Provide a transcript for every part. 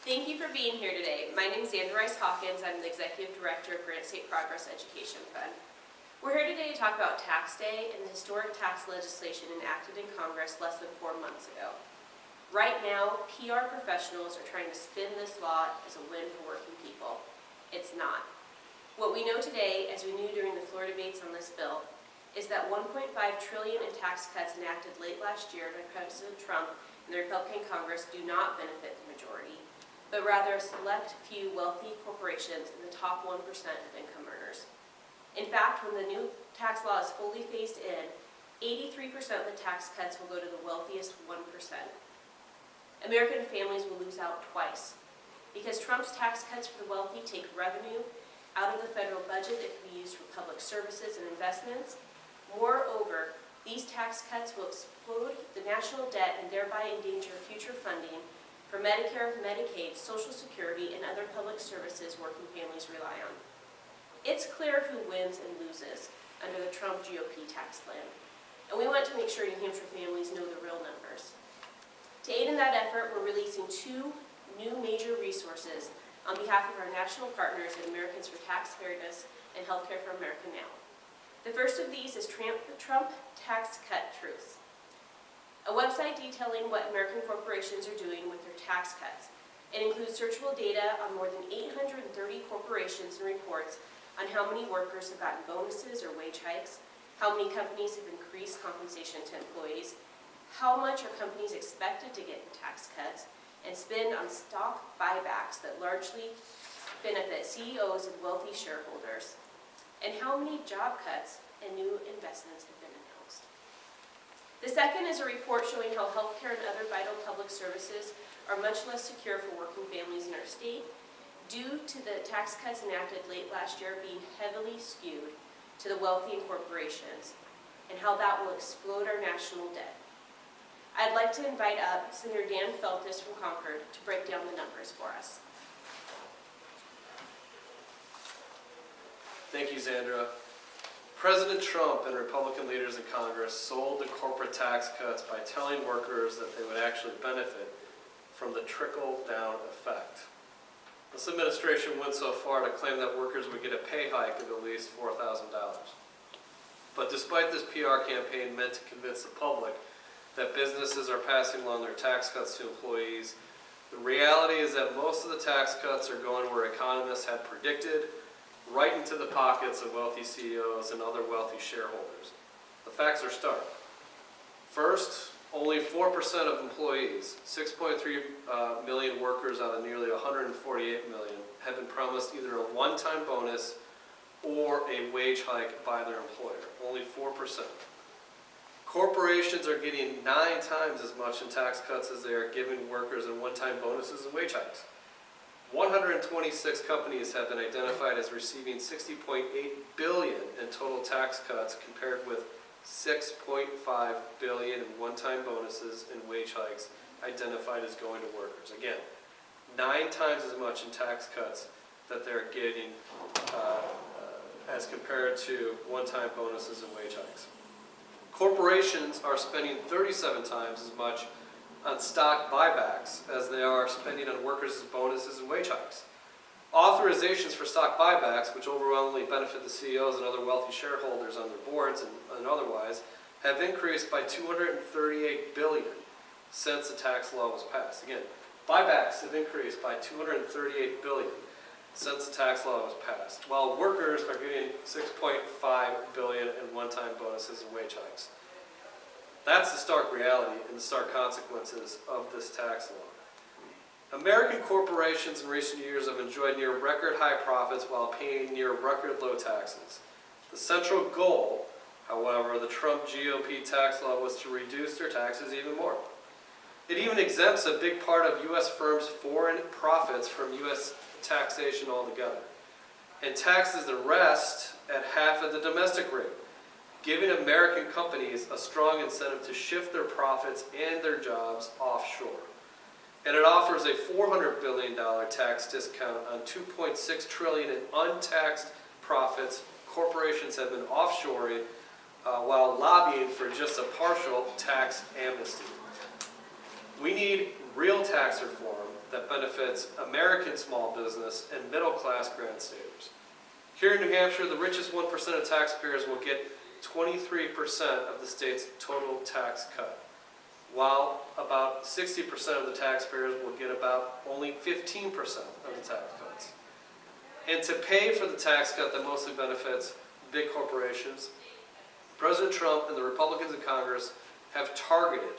Thank you for being here today. My name is Andrew Rice-Hawkins. I'm the Executive Director of Grant State Progress Education Fund. We're here today to talk about Tax Day and the historic tax legislation enacted in Congress less than 4 months ago. Right now, PR professionals are trying to spin this law as a win for working people. It's not. What we know today, as we knew during the floor debates on this bill, is that $1.5 trillion in tax cuts enacted late last year by President Trump and the Republican Congress do not benefit the majority, but rather a select few wealthy corporations in the top 1% of income earners. In fact, when the new tax law is fully phased in, 83% of the tax cuts will go to the wealthiest 1%. American families will lose out twice, because Trump's tax cuts for the wealthy take revenue out of the federal budget that can be used for public services and investments. Moreover, these tax cuts will explode the national debt and thereby endanger future funding for Medicare, Medicaid, Social Security, and other public services working families rely on. It's clear who wins and loses under the Trump GOP tax plan, and we want to make sure New Hampshire families know the real numbers. To aid in that effort, we're releasing 2 new major resources on behalf of our national partners at Americans for Tax Fairness and Healthcare for America Now. The first of these is Trump Tax Cut Truths, a website detailing what American corporations are doing with their tax cuts. It includes searchable data on more than 830 corporations and reports on how many workers have gotten bonuses or wage hikes, how many companies have increased compensation to employees, how much are companies expected to get in tax cuts, and spend on stock buybacks that largely benefit CEOs and wealthy shareholders, and how many job cuts and new investments have been announced. The second is a report showing how healthcare and other vital public services are much less secure for working families in our state due to the tax cuts enacted late last year being heavily skewed to the wealthy and corporations, and how that will explode our national debt. I'd like to invite up Senator Dan Feltus from Concord to break down the numbers for us. Thank you, Zandra. President Trump and Republican leaders in Congress sold the corporate tax cuts by telling workers that they would actually benefit from the trickle-down effect. This administration went so far to claim that workers would get a pay hike of at least $4,000. But despite this PR campaign meant to convince the public that businesses are passing along their tax cuts to employees, the reality is that most of the tax cuts are going where economists had predicted, right into the pockets of wealthy CEOs and other wealthy shareholders. The facts are stark. First, only 4% of employees, 6.3 million workers out of nearly 148 million, have been promised either a one-time bonus or a wage hike by their employer. Only 4%. Corporations are getting 9 times as much in tax cuts as they are giving workers in one-time bonuses and wage hikes. 126 companies have been identified as receiving $60.8 billion in total tax cuts, compared with $6.5 billion in one-time bonuses and wage hikes identified as going to workers. Again, 9 times as much in tax cuts that they're getting as compared to one-time bonuses and wage hikes. Corporations are spending 37 times as much on stock buybacks as they are spending on workers' bonuses and wage hikes. Authorizations for stock buybacks, which overwhelmingly benefit the CEOs and other wealthy shareholders on their boards and otherwise, have increased by $238 billion since the tax law was passed. Again, buybacks have increased by $238 billion since the tax law was passed, while workers are getting $6.5 billion in one-time bonuses and wage hikes. That's the stark reality and the stark consequences of this tax law. American corporations in recent years have enjoyed near record high profits while paying near record low taxes. The central goal, however, of the Trump GOP tax law was to reduce their taxes even more. It even exempts a big part of U.S. firms' foreign profits from U.S. taxation altogether, and taxes the rest at half of the domestic rate, giving American companies a strong incentive to shift their profits and their jobs offshore. And it offers a $400 billion tax discount on $2.6 trillion in untaxed profits corporations have been offshoring while lobbying for just a partial tax amnesty. We need real tax reform that benefits American small business and middle-class grant-staters. Here in New Hampshire, the richest 1% of taxpayers will get 23% of the state's total tax cut, while about 60% of the taxpayers will get about only 15% of the tax cuts. And to pay for the tax cut that mostly benefits big corporations, President Trump and the Republicans in Congress have targeted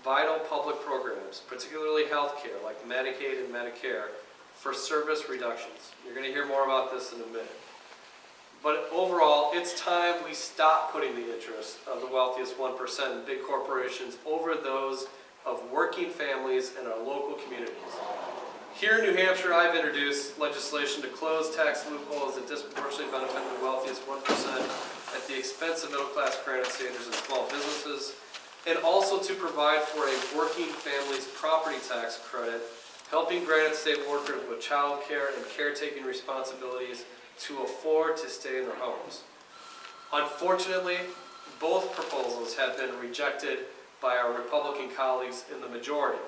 vital public programs, particularly health care like Medicaid and Medicare, for service reductions. You're going to hear more about this in a minute. But overall, it's time we stop putting the interests of the wealthiest 1% and big corporations over those of working families and our local communities. Here in New Hampshire, I've introduced legislation to close tax loopholes that disproportionately benefit the wealthiest 1% at the expense of middle-class grant-staters and small businesses, and also to provide for a working family's property tax credit, helping granted state workers with child care and caretaking responsibilities to afford to stay in their homes. Unfortunately, both proposals have been rejected by our Republican colleagues in the majority.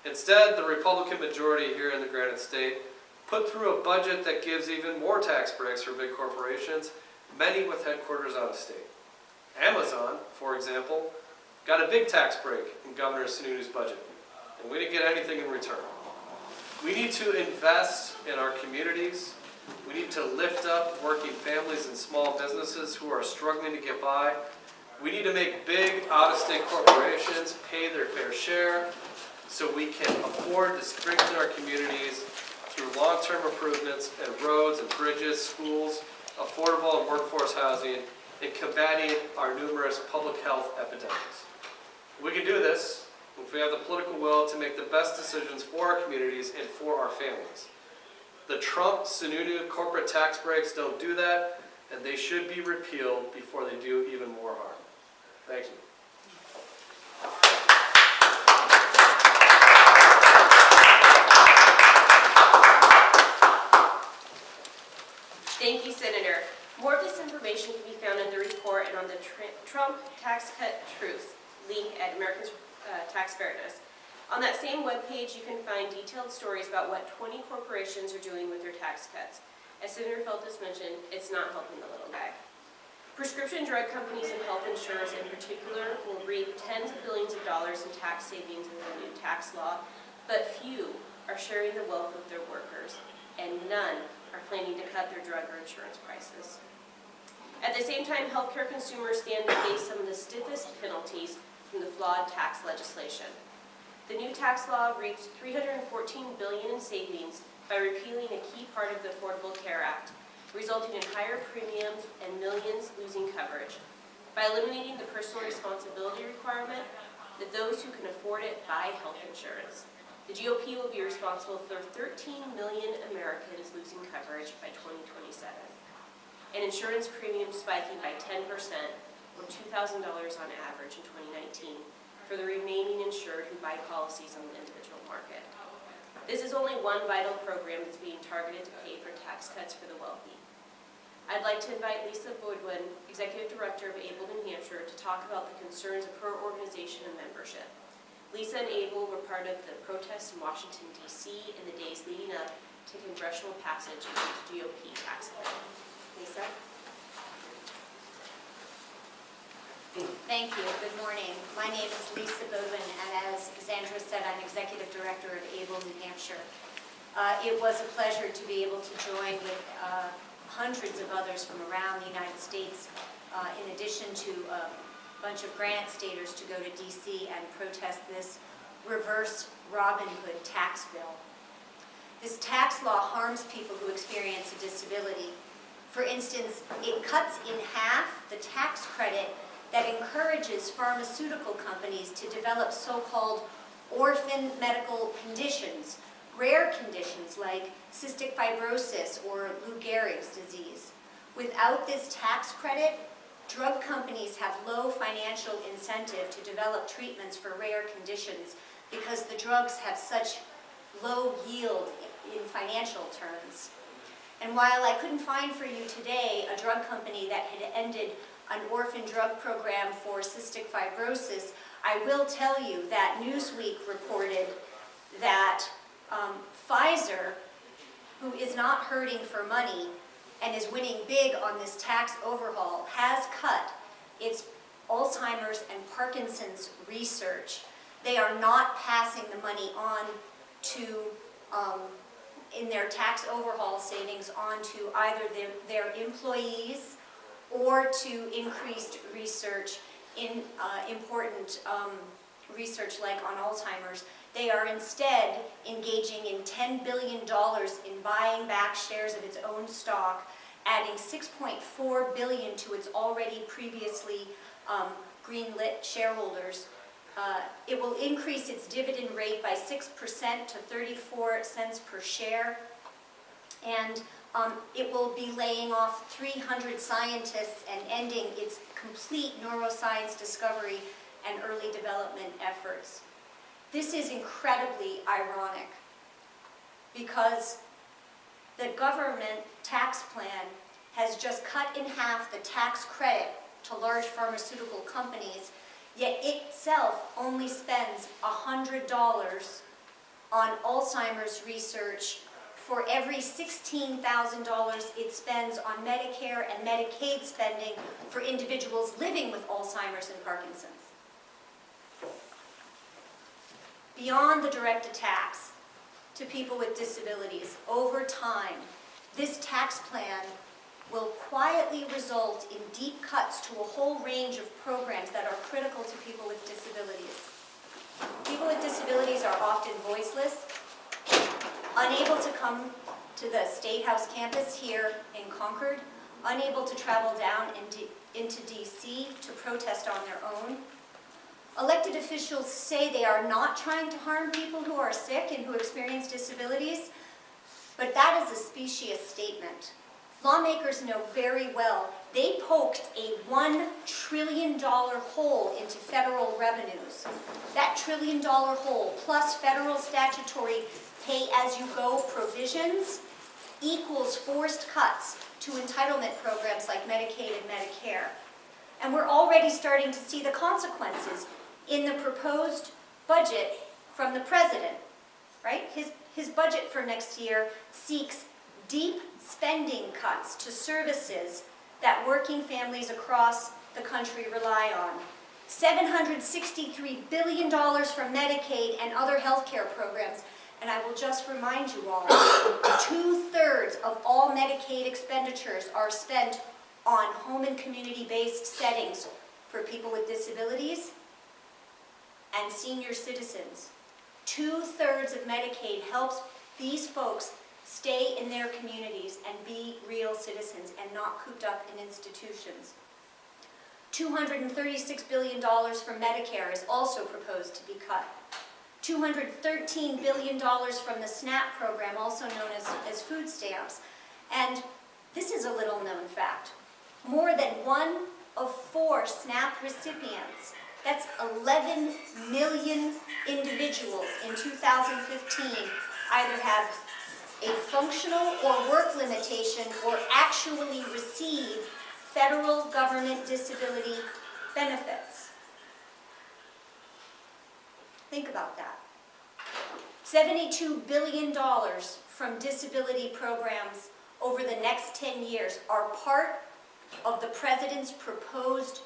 Instead, the Republican majority here in the granted state put through a budget that gives even more tax breaks for big corporations, many with headquarters out of state. Amazon, for example, got a big tax break in Governor Sununu's budget, and we didn't get anything in return. We need to invest in our communities. We need to lift up working families and small businesses who are struggling to get by. We need to make big out-of-state corporations pay their fair share so we can afford to strengthen our communities through long-term improvements in roads and bridges, schools, affordable and workforce housing, and combating our numerous public health epidemics. We can do this if we have the political will to make the best decisions for our communities and for our families. The Trump-Sununu corporate tax breaks don't do that, and they should be repealed before they do even more harm. Thank you. Thank you, Senator. More of this information can be found in the report and on the Trump Tax Cut Truth link at Americans Tax Fairness. On that same webpage, you can find detailed stories about what 20 corporations are doing with their tax cuts. As Senator Feltus mentioned, it's not helping the little guy. Prescription drug companies and health insurers in particular will reap tens of billions of dollars in tax savings with the new tax law, but few are sharing the wealth with their workers, and none are planning to cut their drug or insurance prices. At the same time, healthcare consumers stand to face some of the stiffest penalties from the flawed tax legislation. The new tax law reaps $314 billion in savings by repealing a key part of the Affordable Care Act, resulting in higher premiums and millions losing coverage. By eliminating the personal responsibility requirement, that those who can afford it buy health insurance. The GOP will be responsible for 13 million Americans losing coverage by 2027, and insurance premiums spiking by 10%, or $2,000 on average in 2019, for the remaining insured who buy policies on the individual market. This is only one vital program that's being targeted to pay for tax cuts for the wealthy. I'd like to invite Lisa Boudwin, Executive Director of ABLE New Hampshire, to talk about the concerns of her organization and membership. Lisa and ABLE were part of the protests in Washington, D.C. in the days leading up to congressional passage of the GOP tax bill. Lisa? Thank you. Good morning. My name is Lisa Boudwin, and as Xandra said, I'm Executive Director of ABLE New Hampshire. It was a pleasure to be able to join with hundreds of others from around the United States, in addition to a bunch of grant-staters, to go to D.C. and protest this reverse Robin Hood tax bill. This tax law harms people who experience a disability. For instance, it cuts in half the tax credit that encourages pharmaceutical companies to develop so-called orphan medical conditions, rare conditions like cystic fibrosis or Lou Gehrig's disease. Without this tax credit, drug companies have low financial incentive to develop treatments for rare conditions because the drugs have such low yield in financial terms. And while I couldn't find for you today a drug company that had ended an orphan drug program for cystic fibrosis, I will tell you that Newsweek reported that Pfizer, who is not hurting for money and is winning big on this tax overhaul, has cut its Alzheimer's and Parkinson's research. They are not passing the money on to, in their tax overhaul savings, on to either their employees or to increased research in important research like on Alzheimer's. They are instead engaging in $10 billion in buying back shares of its own stock, adding $6.4 billion to its already previously green-lit shareholders. It will increase its dividend rate by 6% to 34 cents per share, and it will be laying off 300 scientists and ending its complete neuroscience discovery and early development efforts. This is incredibly ironic because the government tax plan has just cut in half the tax credit to large pharmaceutical companies, yet itself only spends $100 on Alzheimer's research for every $16,000 it spends on Medicare and Medicaid spending for individuals living with Alzheimer's and Parkinson's. Beyond the direct attacks to people with disabilities, over time, this tax plan will quietly result in deep cuts to a whole range of programs that are critical to people with disabilities. People with disabilities are often voiceless, unable to come to the State House campus here in Concord, unable to travel down into DC to protest on their own. Elected officials say they are not trying to harm people who are sick and who experience disabilities, but that is a specious statement. Lawmakers know very well they poked a $1 trillion hole into federal revenues. That $1 trillion hole, plus federal statutory pay-as-you-go provisions, equals forced cuts to entitlement programs like Medicaid and Medicare. And we're already starting to see the consequences in the proposed budget from the president, right? His budget for next year seeks deep spending cuts to services that working families across the country rely on. $763 billion from Medicaid and other health care programs. And I will just remind you all, 2/3 of all Medicaid expenditures are spent on home and community-based settings for people with disabilities and senior citizens. 2/3 of Medicaid helps these folks stay in their communities and be real citizens and not cooped up in institutions. $236 billion from Medicare is also proposed to be cut. $213 billion from the SNAP program, also known as food stamps. And this is a little known fact. More than 1 of 4 SNAP recipients, that's 11 million individuals in 2015, either have a functional or work limitation or actually receive federal government disability benefits. Think about that. $72 billion from disability programs over the next 10 years are part of the president's proposed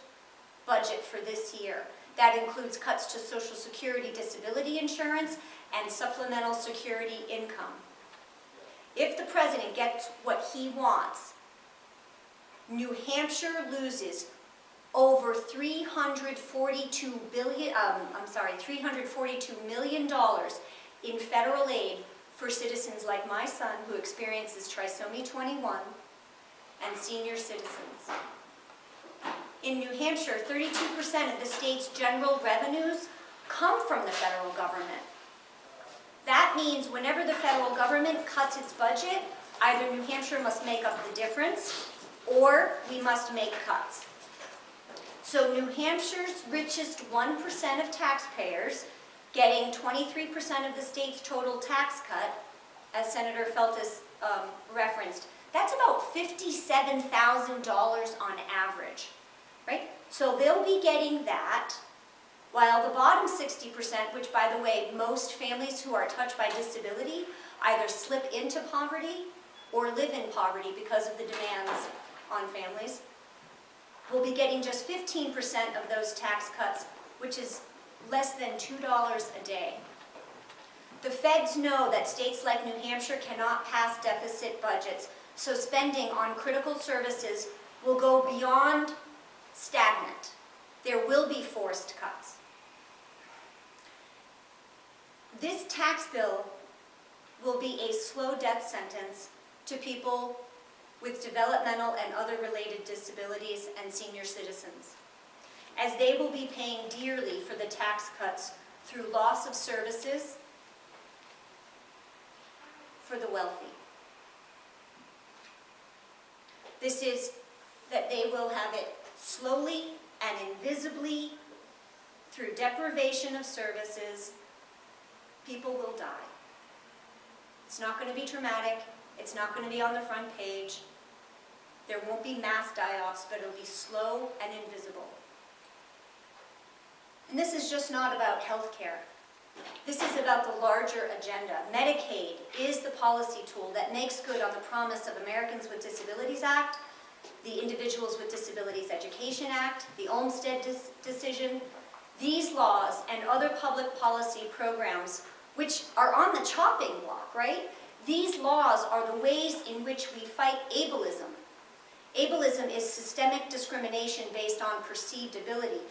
budget for this year. That includes cuts to Social Security disability insurance and supplemental security income. If the president gets what he wants, New Hampshire loses over $342 million in federal aid for citizens like my son who experiences trisomy 21 and senior citizens. In New Hampshire, 32% of the state's general revenues come from the federal government. That means whenever the federal government cuts its budget, either New Hampshire must make up the difference or we must make cuts. So New Hampshire's richest 1% of taxpayers, getting 23% of the state's total tax cut, as Senator Feltus referenced, that's about $57,000 on average, right? So they'll be getting that, while the bottom 60%, which by the way, most families who are touched by disability either slip into poverty or live in poverty because of the demands on families, will be getting just 15% of those tax cuts, which is less than $2 a day. The feds know that states like New Hampshire cannot pass deficit budgets, so spending on critical services will go beyond stagnant. There will be forced cuts. This tax bill will be a slow death sentence to people with developmental and other related disabilities and senior citizens, as they will be paying dearly for the tax cuts through loss of services for the wealthy. This is that they will have it slowly and invisibly through deprivation of services. People will die. It's not going to be traumatic. It's not going to be on the front page. There won't be mass die-offs, but it'll be slow and invisible. And this is just not about health care. This is about the larger agenda. Medicaid is the policy tool that makes good on the promise of Americans with Disabilities Act, the Individuals with Disabilities Education Act, the Olmstead decision. These laws and other public policy programs, which are on the chopping block, right? These laws are the ways in which we fight ableism. Ableism is systemic discrimination based on perceived ability,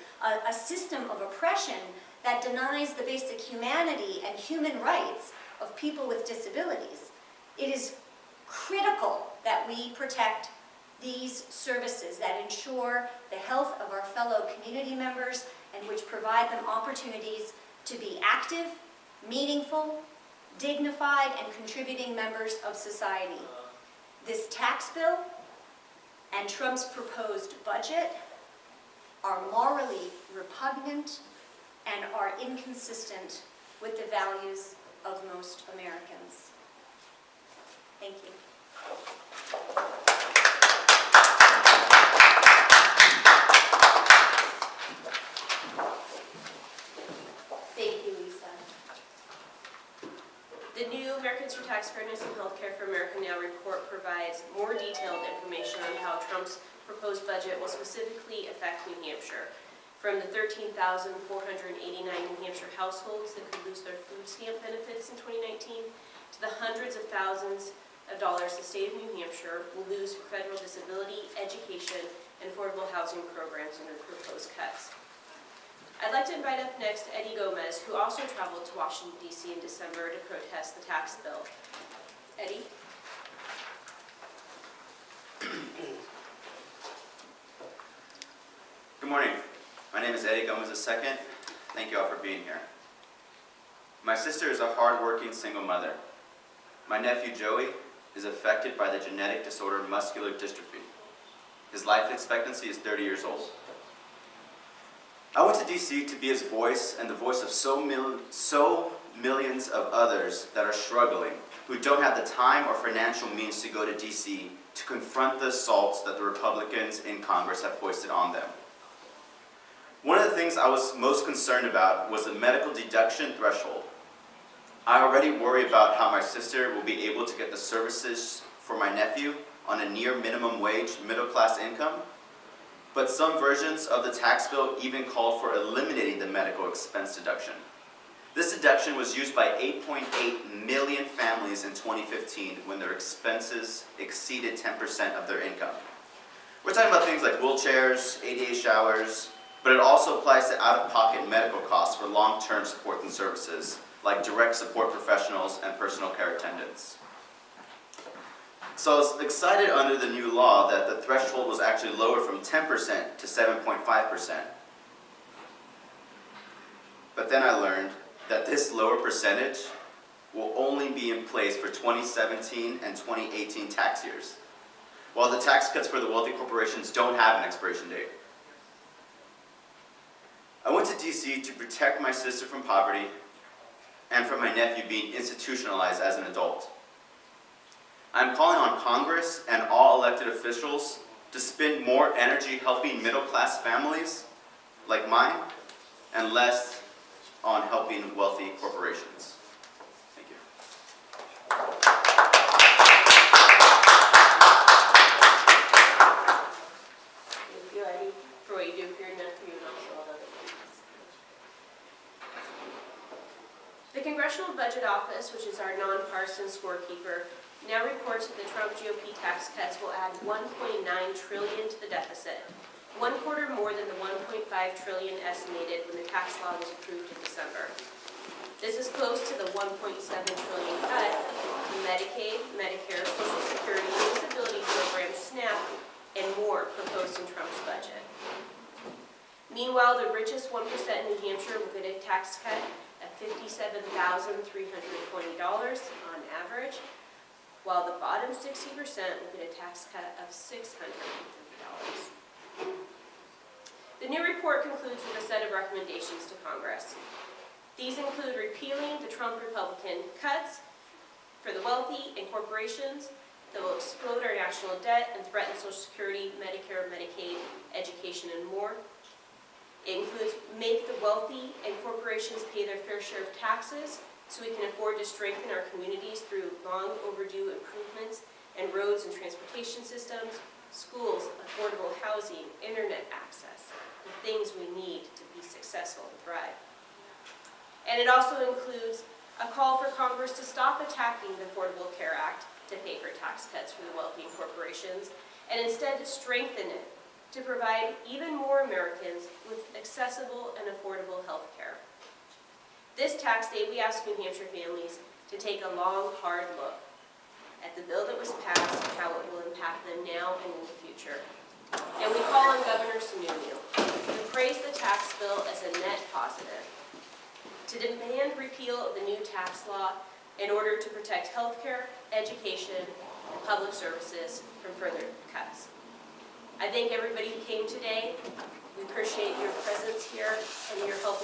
a system of oppression that denies the basic humanity and human rights of people with disabilities. It is critical that we protect these services that ensure the health of our fellow community members and which provide them opportunities to be active, meaningful, dignified, and contributing members of society. This tax bill and Trump's proposed budget are morally repugnant and are inconsistent with the values of most Americans. Thank you. Thank you, Lisa. The new Americans for Tax Fairness and Healthcare for America Now report provides more detailed information on how Trump's proposed budget will specifically affect New Hampshire, from the 13,489 New Hampshire households that could lose their food stamp benefits in 2019 to the hundreds of thousands of dollars the state of New Hampshire will lose for federal disability, education, and affordable housing programs under the proposed cuts. I'd like to invite up next Eddie Gomez, who also traveled to Washington, D.C. in December to protest the tax bill. Eddie? Good morning. My name is Eddie Gomez II. Thank you all for being here. My sister is a hard-working single mother. My nephew Joey is affected by the genetic disorder muscular dystrophy. His life expectancy is 30 years old. I went to D.C. to be his voice and the voice of so millions of others that are struggling, who don't have the time or financial means to go to D.C. to confront the assaults that the Republicans in Congress have foisted on them. One of the things I was most concerned about was the medical deduction threshold. I already worry about how my sister will be able to get the services for my nephew on a near minimum wage, middle-class income, but some versions of the tax bill even called for eliminating the medical expense deduction. This deduction was used by 8.8 million families in 2015 when their expenses exceeded 10% of their income. We're talking about things like wheelchairs, ADA showers, but it also applies to out-of-pocket medical costs for long-term support and services, like direct support professionals and personal care attendants. So I was excited under the new law that the threshold was actually lowered from 10% to 7.5%. But then I learned that this lower percentage will only be in place for 2017 and 2018 tax years, while the tax cuts for the wealthy corporations don't have an expiration date. I went to DC to protect my sister from poverty and from my nephew being institutionalized as an adult. I'm calling on Congress and all elected officials to spend more energy helping middle-class families like mine and less on helping wealthy corporations. Thank you. Thank you, Eddie, for what you do for your nephew and also all the other things. The Congressional Budget Office, which is our nonpartisan scorekeeper, now reports that the Trump GOP tax cuts will add $1.9 trillion to the deficit, 1/4 more than the $1.5 trillion estimated when the tax law was approved in December. This is close to the $1.7 trillion cut to Medicaid, Medicare, Social Security, disability programs, SNAP, and more proposed in Trump's budget. Meanwhile, the richest 1% in New Hampshire will get a tax cut of $57,320 on average, while the bottom 60% will get a tax cut of $630. The new report concludes with a set of recommendations to Congress. These include repealing the Trump Republican cuts for the wealthy and corporations that will explode our national debt and threaten Social Security, Medicare, Medicaid, education, and more. It includes make the wealthy and corporations pay their fair share of taxes so we can afford to strengthen our communities through long overdue improvements in roads and transportation systems, schools, affordable housing, internet access, the things we need to be successful and thrive. And it also includes a call for Congress to stop attacking the Affordable Care Act to pay for tax cuts for the wealthy and corporations, and instead to strengthen it to provide even more Americans with accessible and affordable health care. This tax day, we ask New Hampshire families to take a long, hard look at the bill that was passed and how it will impact them now and in the future. And we call on Governor Sununu to praise the tax bill as a net positive, to demand repeal of the new tax law in order to protect health care, education, and public services from further cuts. I thank everybody who came today. We appreciate your presence here and your help